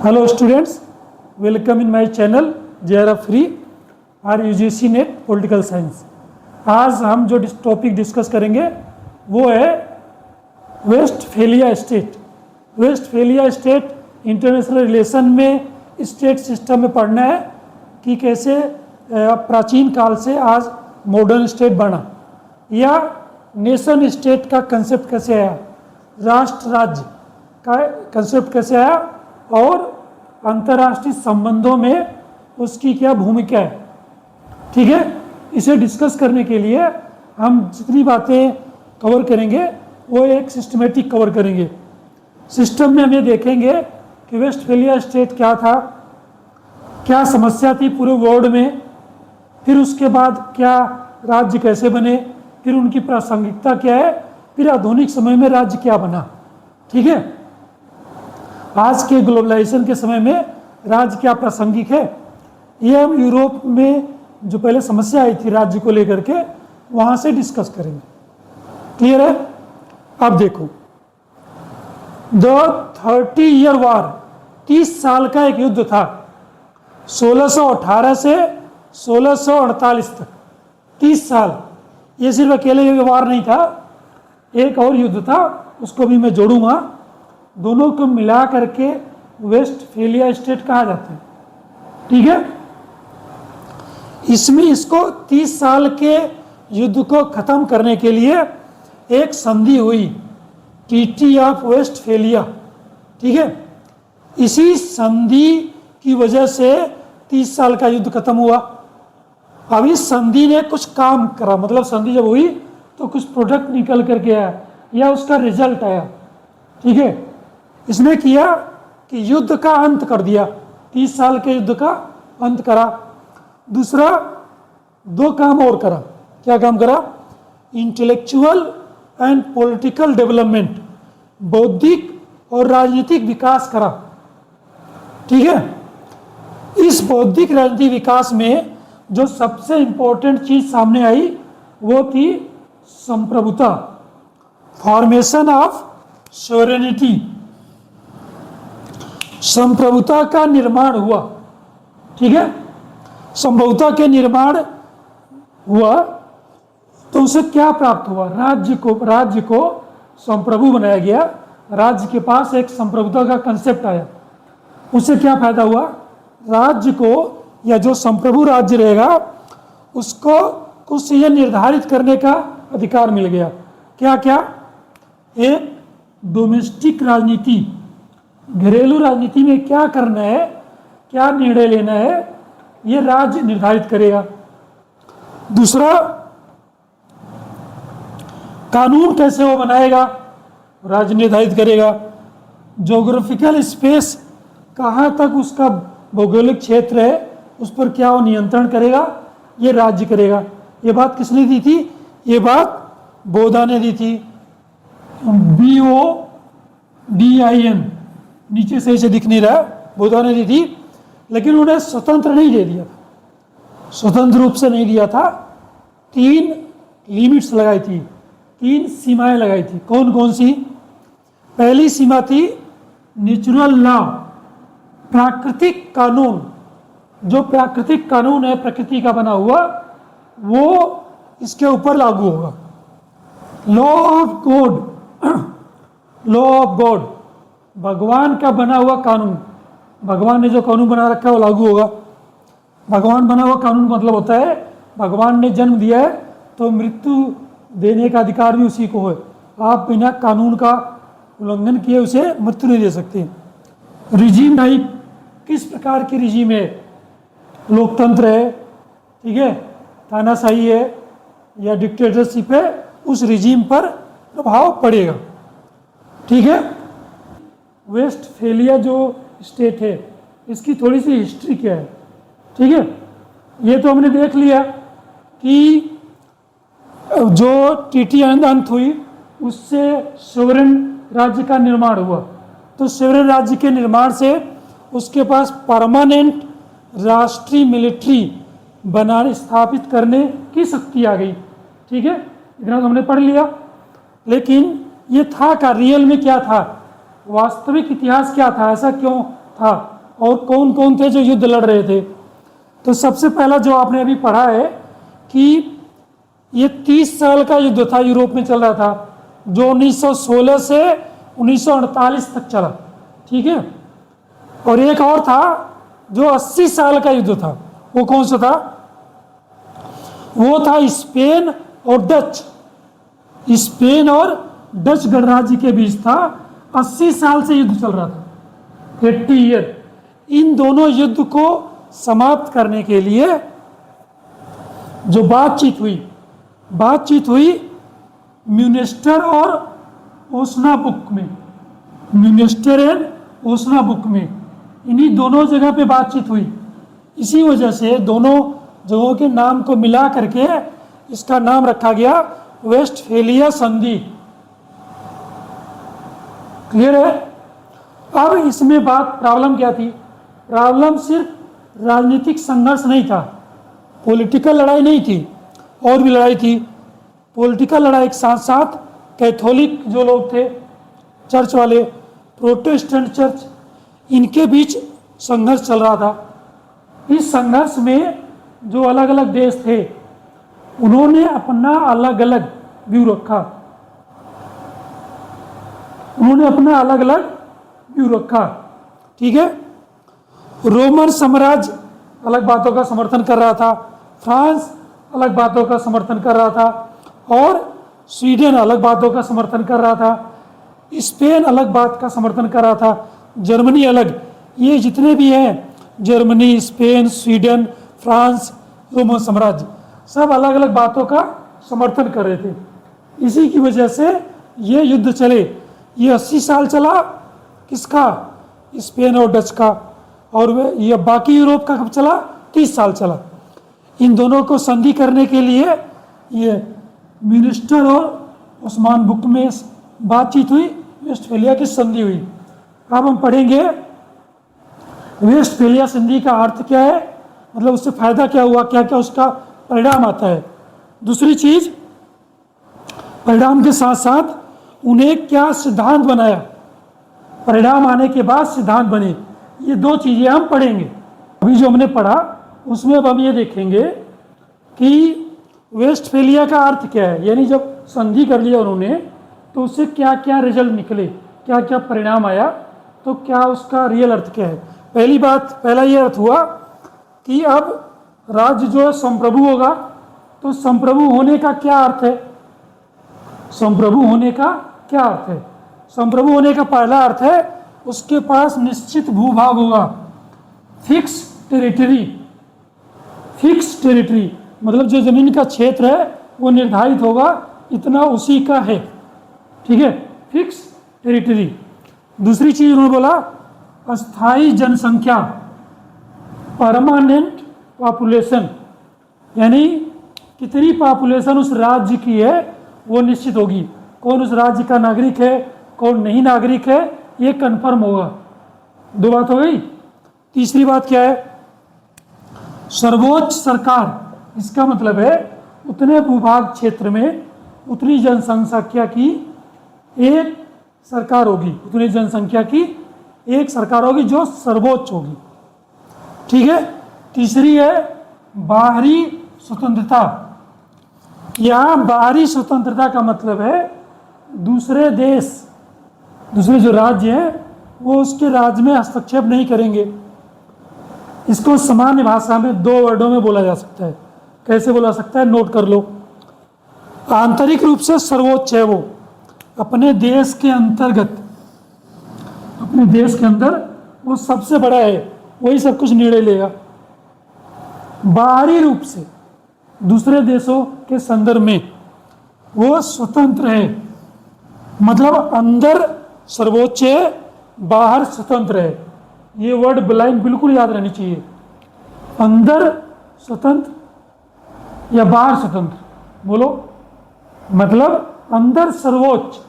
Hello students, welcome in my channel JRF free और UGC net political science. आज हम जो टॉपिक डिस्कस करेंगे वो है Westphalia state. Westphalia state international relation में स्टेट सिस्टम में पढ़ना है कि कैसे प्राचीन काल से आज मॉडर्न स्टेट बना, या नेशन स्टेट का कंसेप्ट कैसे आया, राष्ट्र राज्य का कंसेप्ट कैसे आया और अंतर्राष्ट्रीय संबंधों में उसकी क्या भूमिका है। ठीक है, इसे डिस्कस करने के लिए हम जितनी बातें कवर करेंगे वो एक सिस्टमेटिक कवर करेंगे। सिस्टम में हम ये देखेंगे कि वेस्टफेलिया स्टेट क्या था, क्या समस्या थी पूरे वर्ल्ड में, फिर उसके बाद क्या राज्य कैसे बने, फिर उनकी प्रासंगिकता क्या है, फिर आधुनिक समय में राज्य क्या बना। ठीक है, आज के ग्लोबलाइजेशन के समय में राज्य क्या प्रासंगिक है, ये हम यूरोप में जो पहले समस्या आई थी राज्य को लेकर के वहां से डिस्कस करेंगे। क्लियर है? अब देखो, द 30-year वॉर, 30 साल का एक युद्ध था 1618 से 1648 तक। 30 साल, ये सिर्फ अकेले ये वार नहीं था, एक और युद्ध था, उसको भी मैं जोड़ूंगा। दोनों को मिला करके वेस्टफेलिया स्टेट कहा जाता है। ठीक है, इसमें इसको 30 साल के युद्ध को खत्म करने के लिए एक संधि हुई, ट्रीटी ऑफ वेस्टफेलिया। ठीक है, इसी संधि की वजह से 30 साल का युद्ध खत्म हुआ। अब इस संधि ने कुछ काम करा, मतलब संधि जब हुई तो कुछ प्रोडक्ट निकल करके आया या उसका रिजल्ट आया। ठीक है, इसने किया कि युद्ध का अंत कर दिया, 30 साल के युद्ध का अंत करा। दूसरा, दो काम और करा। क्या काम करा? इंटेलेक्चुअल एंड पॉलिटिकल डेवलपमेंट, बौद्धिक और राजनीतिक विकास करा। ठीक है, इस बौद्धिक राजनीतिक विकास में जो सबसे इंपॉर्टेंट चीज सामने आई वो थी संप्रभुता, फॉर्मेशन ऑफ सॉवरेनिटी। संप्रभुता का निर्माण हुआ। ठीक है, संप्रभुता के निर्माण हुआ तो उसे क्या प्राप्त हुआ? राज्य को संप्रभु बनाया गया, राज्य के पास एक संप्रभुता का कंसेप्ट आया। उससे क्या फायदा हुआ? राज्य को, या जो संप्रभु राज्य रहेगा उसको कुछ चीजें निर्धारित करने का अधिकार मिल गया। क्या क्या? एक डोमेस्टिक राजनीति, घरेलू राजनीति में क्या करना है, क्या निर्णय लेना है, ये राज्य निर्धारित करेगा। दूसरा, कानून कैसे वो बनाएगा, राज्य निर्धारित करेगा। ज्योग्राफिकल स्पेस, कहाँ तक उसका भौगोलिक क्षेत्र है, उस पर क्या वो नियंत्रण करेगा, ये राज्य करेगा। ये बात किसने दी थी? ये बात बोधा ने दी थी। BODIN, नीचे से इसे दिख नहीं रहा, बोधा ने दी थी, लेकिन उन्हें स्वतंत्र नहीं दे दिया था, स्वतंत्र रूप से नहीं दिया था। 3 लिमिट्स लगाई थी, 3 सीमाएं लगाई थी। कौन कौन सी? पहली सीमा थी नेचुरल लॉ, प्राकृतिक कानून। जो प्राकृतिक कानून है, प्रकृति का बना हुआ, वो इसके ऊपर लागू होगा। Law of God, law of God, भगवान का बना हुआ कानून, भगवान ने जो कानून बना रखा है वो लागू होगा। भगवान बना हुआ कानून का मतलब होता है भगवान ने जन्म दिया है तो मृत्यु देने का अधिकार भी उसी को है। आप बिना कानून का उल्लंघन किए उसे मृत्यु नहीं दे सकते। रिजीम टाइप, किस प्रकार की रिजीम है? लोकतंत्र है, ठीक है, तानाशाही है या डिक्टेटरशिप है, उस रिजीम पर प्रभाव पड़ेगा। ठीक है, वेस्टफेलिया जो स्टेट है इसकी थोड़ी सी हिस्ट्री क्या है। ठीक है, ये तो हमने देख लिया कि जो ट्रीटी अंत हुई उससे सोवरेन राज्य का निर्माण हुआ। तो सोवरेन राज्य के निर्माण से उसके पास परमानेंट राष्ट्रीय मिलिट्री बनाने, स्थापित करने की शक्ति आ गई। ठीक है, इतना तो हमने पढ़ लिया, लेकिन ये था का रियल में क्या था? वास्तविक इतिहास क्या था, ऐसा क्यों था और कौन कौन थे जो युद्ध लड़ रहे थे। तो सबसे पहला जो आपने अभी पढ़ा है कि ये 30 साल का युद्ध था, यूरोप में चल रहा था, जो 1916 से 1948 तक चला, ठीक है। और एक और था जो 80 साल का युद्ध था, वो कौन सा था? वो था स्पेन और डच, स्पेन और डच गणराज्य के बीच था। 80 साल से युद्ध चल रहा था, 80 ईयर। इन दोनों युद्ध को समाप्त करने के लिए जो बातचीत हुई म्यूनिस्टर और ओस्नाब्रुक में, म्यूनिस्टर एंड ओस्नाब्रुक में, इन्हीं दोनों जगह पे बातचीत हुई। इसी वजह से दोनों जगहों के नाम को मिला करके इसका नाम रखा गया वेस्टफेलिया संधि। क्लियर है? अब इसमें प्रॉब्लम क्या थी? प्रॉब्लम सिर्फ राजनीतिक संघर्ष नहीं था, पॉलिटिकल लड़ाई नहीं थी, और भी लड़ाई थी। पॉलिटिकल लड़ाई के साथ साथ कैथोलिक जो लोग थे, चर्च वाले, प्रोटेस्टेंट चर्च, इनके बीच संघर्ष चल रहा था। इस संघर्ष में जो अलग अलग देश थे उन्होंने अपना अलग अलग व्यू रखा, ठीक है। रोमन साम्राज्य अलग बातों का समर्थन कर रहा था, फ्रांस अलग बातों का समर्थन कर रहा था, और स्वीडन अलग बातों का समर्थन कर रहा था, स्पेन अलग बात का समर्थन कर रहा था, जर्मनी अलग। ये जितने भी हैं, Germany, Spain, Sweden, France, Roman साम्राज्य, सब अलग अलग बातों का समर्थन कर रहे थे। इसी की वजह से ये युद्ध चले। ये 80 साल चला, किसका? स्पेन और डच का। और ये बाकी यूरोप का कब चला? 30 साल चला। इन दोनों को संधि करने के लिए ये म्यूनिस्टर और ओस्नाब्रुक में बातचीत हुई, वेस्टफेलिया की संधि हुई। अब हम पढ़ेंगे वेस्टफेलिया संधि का अर्थ क्या है, मतलब उससे फायदा क्या हुआ, क्या क्या उसका परिणाम आता है। दूसरी चीज, परिणाम के साथ साथ उन्हें क्या सिद्धांत बनाया, परिणाम आने के बाद सिद्धांत बने। ये दो चीजें हम पढ़ेंगे। अभी जो हमने पढ़ा उसमें अब हम ये देखेंगे कि वेस्टफेलिया का अर्थ क्या है, यानी जब संधि कर लिया उन्होंने तो उससे क्या क्या रिजल्ट निकले, क्या क्या परिणाम आया, तो क्या उसका रियल अर्थ क्या है। पहला ये अर्थ हुआ कि अब राज्य जो है संप्रभु होगा। तो संप्रभु होने का क्या अर्थ है? संप्रभु होने का क्या अर्थ है? संप्रभु होने का पहला अर्थ है उसके पास निश्चित भूभाग होगा, फिक्स टेरिटरी, मतलब जो जमीन का क्षेत्र है वो निर्धारित होगा, इतना उसी का है, ठीक है, फिक्स टेरिटरी। दूसरी चीज उन्होंने बोला अस्थाई जनसंख्या, परमानेंट पॉपुलेशन, यानी कितनी पॉपुलेशन उस राज्य की है वो निश्चित होगी। कौन उस राज्य का नागरिक है, कौन नहीं नागरिक है, ये कंफर्म होगा। दो बात हो गई। तीसरी बात क्या है? सर्वोच्च सरकार। इसका मतलब है उतने भूभाग क्षेत्र में उतनी जनसंख्या की एक सरकार होगी, उतनी जनसंख्या की एक सरकार होगी जो सर्वोच्च होगी, ठीक है। तीसरी है बाहरी स्वतंत्रता। यहाँ बाहरी स्वतंत्रता का मतलब है दूसरे जो राज्य हैं वो उसके राज्य में हस्तक्षेप नहीं करेंगे। इसको सामान्य भाषा में 2 वर्डों में बोला जा सकता है। कैसे बोला सकता है, नोट कर लो। आंतरिक रूप से सर्वोच्च है, वो अपने देश के अंतर्गत, अपने देश के अंदर वो सबसे बड़ा है, वही सब कुछ निर्णय लेगा। बाहरी रूप से दूसरे देशों के संदर्भ में वो स्वतंत्र है, मतलब अंदर सर्वोच्च है, बाहर स्वतंत्र है। ये वर्ड ब्लाइन बिल्कुल याद रहनी चाहिए। अंदर स्वतंत्र या बाहर स्वतंत्र, बोलो। मतलब अंदर सर्वोच्च,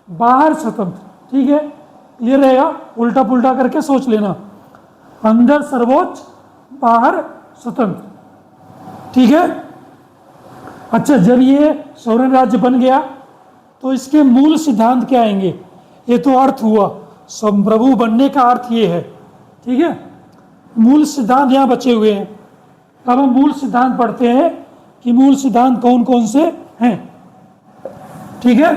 बाहर स्वतंत्र, ठीक है। ये रहेगा, उल्टा पुल्टा करके सोच लेना। अंदर सर्वोच्च, बाहर स्वतंत्र, ठीक है। अच्छा, जब ये सोवरेन राज्य बन गया तो इसके मूल सिद्धांत क्या आएंगे? ये तो अर्थ हुआ, संप्रभु बनने का अर्थ ये है, ठीक ठीक है, मूल सिद्धांत यहाँ बचे हुए हैं। अब हम मूल सिद्धांत पढ़ते हैं कि मूल सिद्धांत कौन कौन से हैं। ठीक है,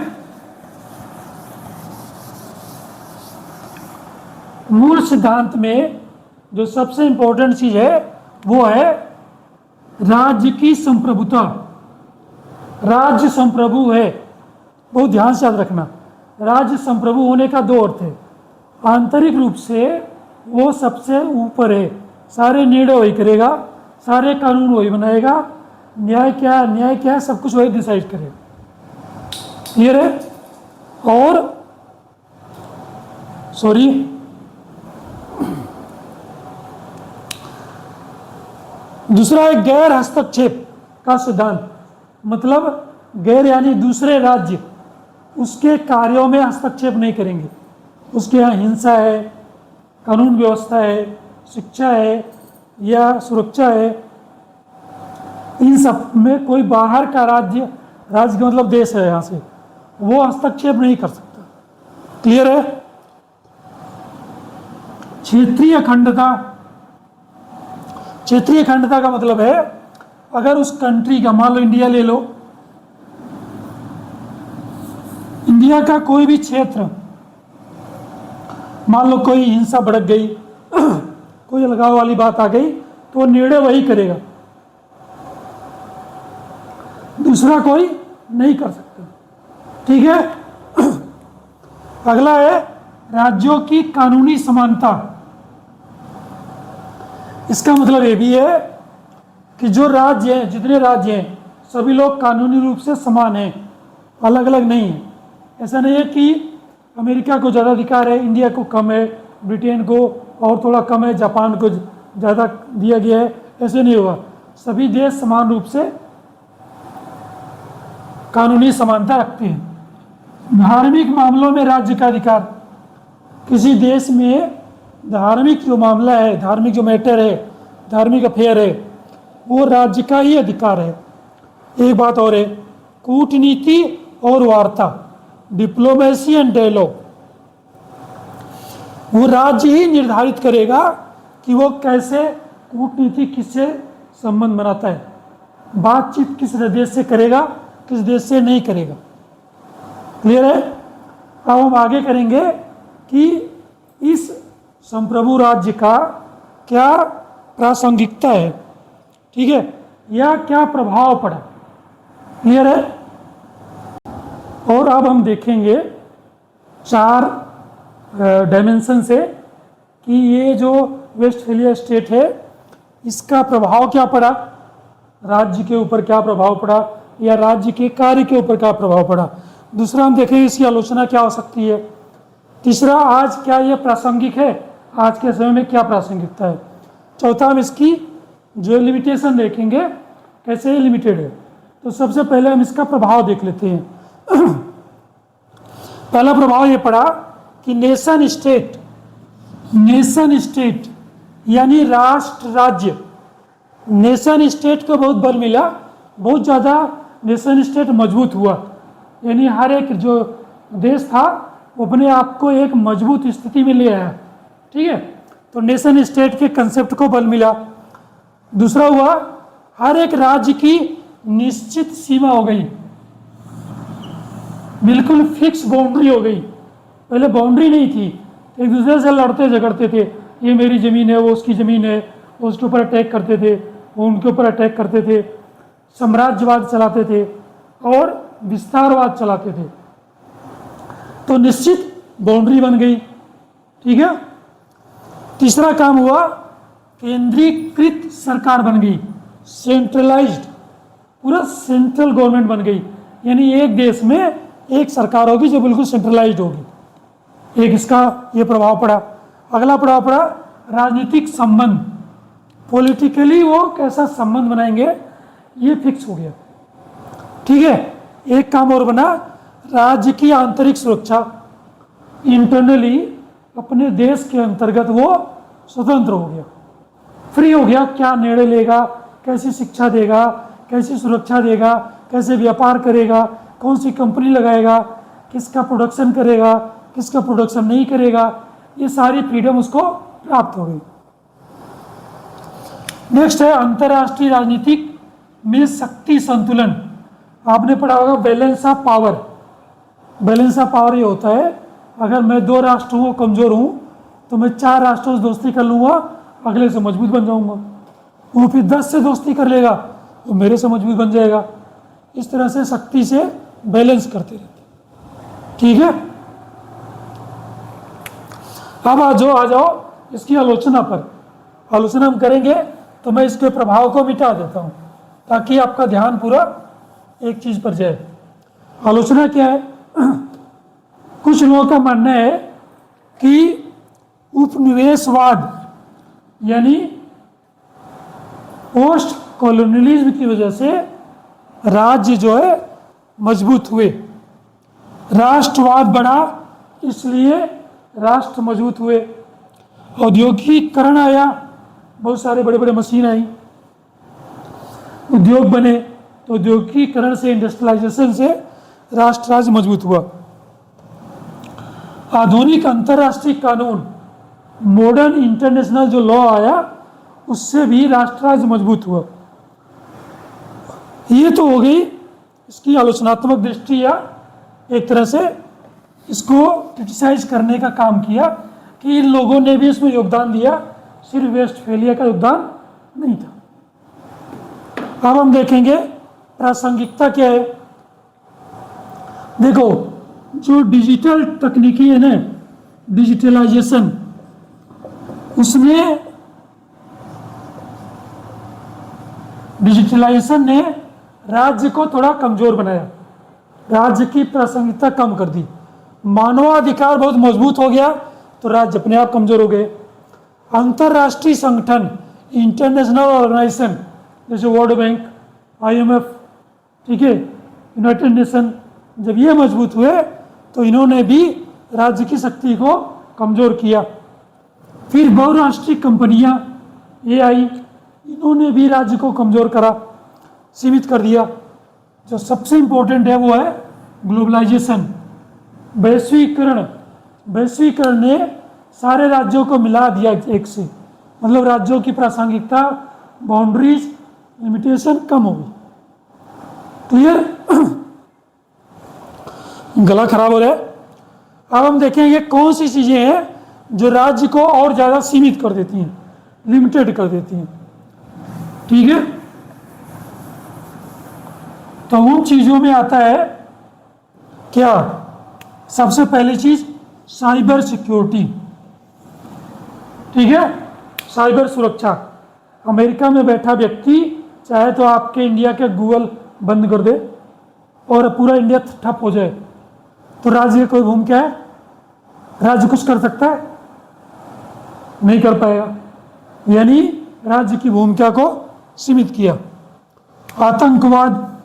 मूल सिद्धांत में जो सबसे इंपॉर्टेंट चीज है वो है राज्य की संप्रभुता। राज्य संप्रभु है, बहुत ध्यान से याद रखना। राज्य संप्रभु होने का दो अर्थ है। आंतरिक रूप से वो सबसे ऊपर है, सारे निर्णय वही करेगा, सारे कानून वही बनाएगा, न्याय क्या है न्याय क्या है सब कुछ वही डिसाइड करेगा। क्लियर है? और सॉरी, दूसरा है गैर हस्तक्षेप का सिद्धांत। मतलब गैर यानी दूसरे राज्य उसके कार्यों में हस्तक्षेप नहीं करेंगे। उसके यहाँ हिंसा है, कानून व्यवस्था है, शिक्षा है या सुरक्षा है, इन सब में कोई बाहर का राज्य का मतलब देश है, यहाँ से वो हस्तक्षेप नहीं कर सकता। क्लियर है? क्षेत्रीय अखंडता। क्षेत्रीय अखंडता का मतलब है अगर उस कंट्री का, मान लो इंडिया ले लो, इंडिया का कोई भी क्षेत्र, मान लो कोई हिंसा भड़क गई, कोई अलगाव वाली बात आ गई, तो निर्णय वही करेगा, दूसरा कोई नहीं कर सकता। ठीक है? अगला है राज्यों की कानूनी समानता। इसका मतलब ये भी है कि जो राज्य हैं, जितने राज्य हैं, सभी लोग कानूनी रूप से समान हैं, अलग अलग नहीं है। ऐसा नहीं है कि अमेरिका को ज़्यादा अधिकार है, इंडिया को कम है, ब्रिटेन को और थोड़ा कम है, जापान को ज़्यादा दिया गया है, ऐसे नहीं हुआ। सभी देश समान रूप से कानूनी समानता रखते हैं। धार्मिक मामलों में राज्य का अधिकार। किसी देश में धार्मिक जो मामला है, धार्मिक जो मैटर है, धार्मिक अफेयर है, वो राज्य का ही अधिकार है। एक बात और है, कूटनीति और वार्ता, डिप्लोमेसी एंड डायलॉग, वो राज्य ही निर्धारित करेगा कि वो कैसे कूटनीति किससे संबंध बनाता है, बातचीत किस देश से करेगा, किस देश से नहीं करेगा। क्लियर है? अब हम आगे करेंगे कि इस संप्रभु राज्य का क्या प्रासंगिकता है, ठीक है, या क्या प्रभाव पड़ा। क्लियर है? और अब हम देखेंगे 4 डायमेंशन से कि ये जो वेस्टफेलिया स्टेट है इसका प्रभाव क्या पड़ा, राज्य के ऊपर क्या प्रभाव पड़ा, या राज्य के कार्य के ऊपर क्या प्रभाव पड़ा। दूसरा हम देखेंगे इसकी आलोचना क्या हो सकती है। तीसरा, आज क्या ये प्रासंगिक है, आज के समय में क्या प्रासंगिकता है। चौथा, हम इसकी जो लिमिटेशन देखेंगे कैसे लिमिटेड है। तो सबसे पहले हम इसका प्रभाव देख लेते हैं। पहला प्रभाव ये पड़ा कि नेशन स्टेट यानी राष्ट्र राज्य, नेशन स्टेट को बहुत बल मिला, बहुत ज़्यादा नेशन स्टेट मजबूत हुआ। यानी हर एक जो देश था वो अपने आप को एक मजबूत स्थिति में ले आया। ठीक है? तो नेशन स्टेट के कंसेप्ट को बल मिला। दूसरा हुआ, हर एक राज्य की निश्चित सीमा हो गई, बिल्कुल फिक्स बाउंड्री हो गई। पहले बाउंड्री नहीं थी, एक दूसरे से लड़ते झगड़ते थे, ये मेरी ज़मीन है, वो उसकी ज़मीन है, वो उसके ऊपर अटैक करते थे, वो उनके ऊपर अटैक करते थे, साम्राज्यवाद चलाते थे और विस्तारवाद चलाते थे। तो निश्चित बाउंड्री बन गई। ठीक है? तीसरा काम हुआ, केंद्रीकृत सरकार बन गई, सेंट्रलाइज्ड, पूरा सेंट्रल गवर्नमेंट बन गई। यानी एक देश में एक सरकार होगी जो बिल्कुल सेंट्रलाइज्ड होगी। एक इसका ये प्रभाव पड़ा। अगला प्रभाव पड़ा राजनीतिक संबंध, पॉलिटिकली वो कैसा संबंध बनाएंगे ये फिक्स हो गया। ठीक है? एक काम और बना, राज्य की आंतरिक सुरक्षा, इंटरनली अपने देश के अंतर्गत वो स्वतंत्र हो गया, फ्री हो गया, क्या निर्णय लेगा, कैसी शिक्षा देगा, कैसी सुरक्षा देगा, कैसे व्यापार करेगा, कौन सी कंपनी लगाएगा, किसका प्रोडक्शन करेगा, किसका प्रोडक्शन नहीं करेगा, ये सारी फ्रीडम उसको प्राप्त हो गई। नेक्स्ट है अंतर्राष्ट्रीय राजनीतिक में शक्ति संतुलन। आपने पढ़ा होगा balance of power. Balance of power ये होता है, अगर मैं 2 राष्ट्रों को कमजोर हूं तो मैं 4 राष्ट्रों से दोस्ती कर लूंगा, अगले से मजबूत बन जाऊंगा। वो फिर 10 से दोस्ती कर लेगा तो मेरे से मजबूत बन जाएगा। इस तरह से शक्ति से बैलेंस करते रहते। ठीक है, अब आ जाओ इसकी आलोचना पर। आलोचना हम करेंगे तो मैं इसके प्रभाव को मिटा देता हूं ताकि आपका ध्यान पूरा एक चीज पर जाए। आलोचना क्या है? कुछ लोगों का मानना है कि उपनिवेशवाद यानी पोस्ट कॉलोनियलिज्म की वजह से राज्य जो है मजबूत हुए, राष्ट्रवाद बढ़ा इसलिए राष्ट्र मजबूत हुए, औद्योगिकीकरण आया, बहुत सारे बड़े बड़े मशीन आई, उद्योग बने, तो औद्योगिकीकरण से, इंडस्ट्रियलाइजेशन से राष्ट्र राज्य मजबूत हुआ। आधुनिक अंतर्राष्ट्रीय कानून, मॉडर्न इंटरनेशनल जो लॉ आया उससे भी राष्ट्र राज्य मजबूत हुआ। ये तो हो गई इसकी आलोचनात्मक दृष्टि, या एक तरह से इसको क्रिटिसाइज करने का काम किया कि इन लोगों ने भी इसमें योगदान दिया, सिर्फ वेस्टफेलिया का योगदान नहीं था। अब हम देखेंगे प्रासंगिकता क्या है। देखो, जो डिजिटल तकनीकी है ना, डिजिटलाइजेशन, उसने डिजिटलाइजेशन ने राज्य को थोड़ा कमजोर बनाया, राज्य की प्रासंगिकता कम कर दी। मानवाधिकार बहुत मजबूत हो गया तो राज्य अपने आप कमजोर हो गए। अंतर्राष्ट्रीय संगठन, इंटरनेशनल ऑर्गेनाइजेशन जैसे वर्ल्ड बैंक, IMF, ठीक है, यूनाइटेड नेशन, जब ये मजबूत हुए तो इन्होंने भी राज्य की शक्ति को कमजोर किया। फिर बहुराष्ट्रीय कंपनियां AI, इन्होंने भी राज्य को कमजोर करा, सीमित कर दिया। जो सबसे इंपॉर्टेंट है वो है ग्लोबलाइजेशन, वैश्वीकरण। वैश्वीकरण ने सारे राज्यों को मिला दिया एक से, मतलब राज्यों की प्रासंगिकता, बाउंड्रीज, लिमिटेशन कम हो गई। क्लियर? गला खराब हो रहा है। अब हम देखेंगे कौन सी चीजें हैं जो राज्य को और ज्यादा सीमित कर देती हैं, लिमिटेड कर देती हैं। ठीक है, तो उन चीजों में आता है क्या? सबसे पहली चीज साइबर सिक्योरिटी। ठीक है, साइबर सुरक्षा। अमेरिका में बैठा व्यक्ति चाहे तो आपके इंडिया के गूगल बंद कर दे और पूरा इंडिया ठप हो जाए, तो राज्य की कोई भूमिका है? राज्य कुछ कर सकता है? नहीं कर पाएगा। यानी राज्य की भूमिका को सीमित किया। आतंकवाद,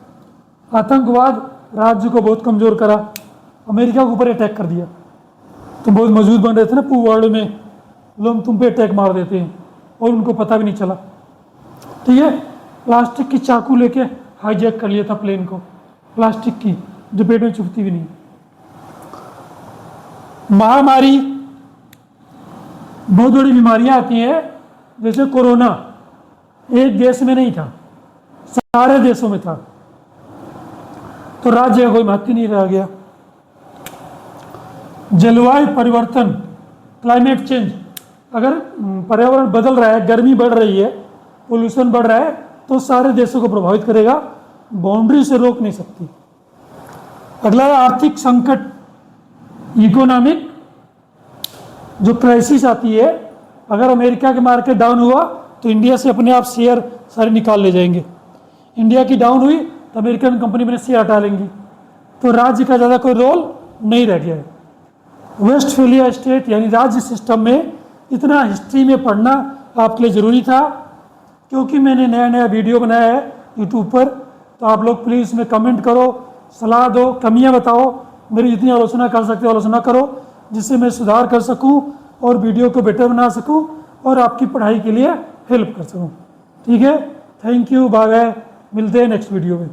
आतंकवाद राज्य को बहुत कमजोर करा। अमेरिका के ऊपर अटैक कर दिया तो बहुत मजबूत बन रहे थे ना पूरे वर्ल्ड में, लोग तुम पे अटैक मार देते हैं और उनको पता भी नहीं चला। ठीक है, प्लास्टिक की चाकू लेके हाईजैक कर लिया था प्लेन को, प्लास्टिक की, जो पेट में चुभती भी नहीं। महामारी, बहुत बड़ी बीमारियां आती हैं, जैसे कोरोना एक देश में नहीं था, सारे देशों में था, तो राज्य का कोई महत्व नहीं रह गया। जलवायु परिवर्तन, क्लाइमेट चेंज, अगर पर्यावरण बदल रहा है, गर्मी बढ़ रही है, पोल्यूशन बढ़ रहा है, तो सारे देशों को प्रभावित करेगा, बाउंड्री से रोक नहीं सकती। अगला आर्थिक संकट, इकोनॉमिक जो क्राइसिस आती है, अगर अमेरिका के मार्केट डाउन हुआ तो इंडिया से अपने आप शेयर सारे निकाल ले जाएंगे। इंडिया की डाउन हुई तो अमेरिकन कंपनी में शेयर हटा लेंगी, तो राज्य का ज़्यादा कोई रोल नहीं रह गया है। वेस्टफेलिया स्टेट यानी राज्य सिस्टम में इतना हिस्ट्री में पढ़ना आपके लिए ज़रूरी था, क्योंकि मैंने नया नया वीडियो बनाया है यूट्यूब पर। तो आप लोग प्लीज़ इसमें कमेंट करो, सलाह दो, कमियां बताओ, मेरी जितनी आलोचना कर सकते हो आलोचना करो, जिससे मैं सुधार कर सकूं और वीडियो को बेटर बना सकूं और आपकी पढ़ाई के लिए हेल्प कर सकूं। ठीक है, थैंक यू, बाय बाय, मिलते हैं नेक्स्ट वीडियो में।